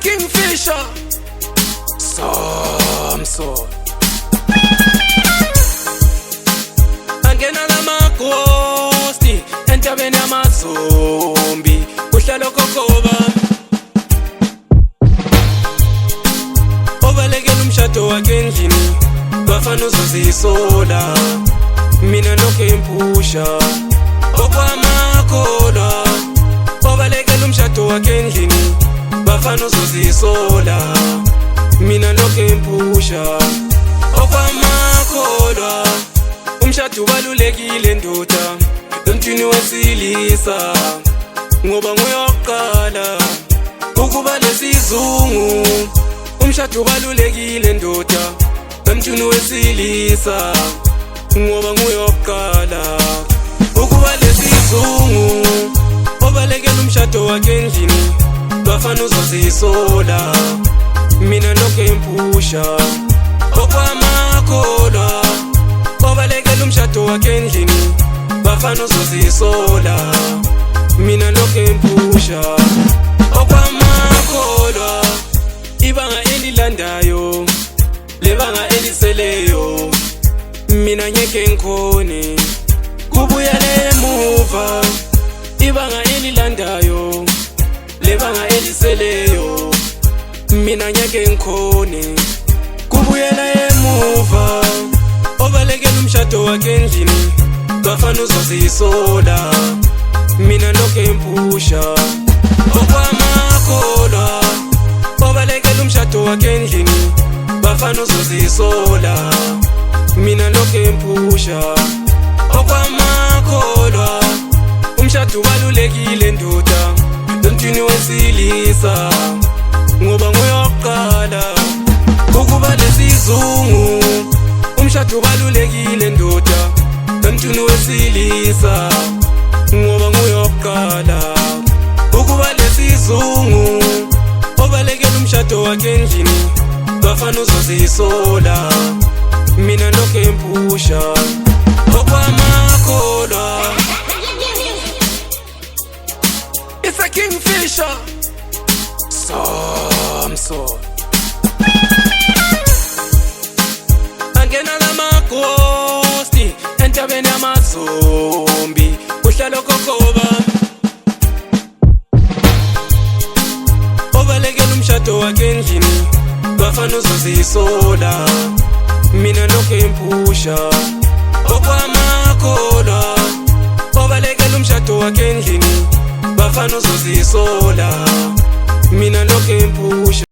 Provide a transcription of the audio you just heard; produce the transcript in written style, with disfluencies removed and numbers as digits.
Kingfisher Samson angena lamagosti entabeni yamazombi uhlalo kokoba obalekela umshado wakhe endlini bafana uzozisola mina lokho impusha okwamakholwa obalekela umshado wakhe endlini bafana uzozisola mina lokho impusha okwamakholwa umshado ubalulekile ndoda emntwini wesilisa ngoba nguyoqala ukuba lesizungu umshado ubalulekile ndoda emntwini wesilisa ngoba nguyoqala ukuba lesizungu obalekela umshado wakhe endlini bafana uzozisola mina lokho impusha okwamakholwa obalekela umshado wakhe endlini bafana uzozisola mina lokho impusha okwamakholwa ibanga elilandayo lebanga eliseleyo mina ngeke ngikhone kubuyele emuva ibanga elilandayo lebanga eliseleyo mina ngeke ngikhone kubuyela emuva obalekela umshado wakhe endlini bafana uzozisola mina lokho impusha okwamakholwa obalekela umshado wakhe endlini bafana uzozisola mina lokho impusha okwamakholwa umshado ubalulekile ndoda emntwini wesilisa ngoba nguyoqala ukuba lesizungu umshado ubalulekile ndoda emntwini wesilisa ngoba nguyoqala ukuba lesizungu obalekela umshado wakhe endlini bafana uzozisola mina lokho impusha okwamakholwa It's a Kingfisher Samson angena lamagosti entabeni yamazombi uhlalo kokoba obalekela umshado wakhe endlini bafana uzozisola mina lokho impusha okwamakholwa obalekela umshado wakhe endlini bafana uzozisola mina lokho impusha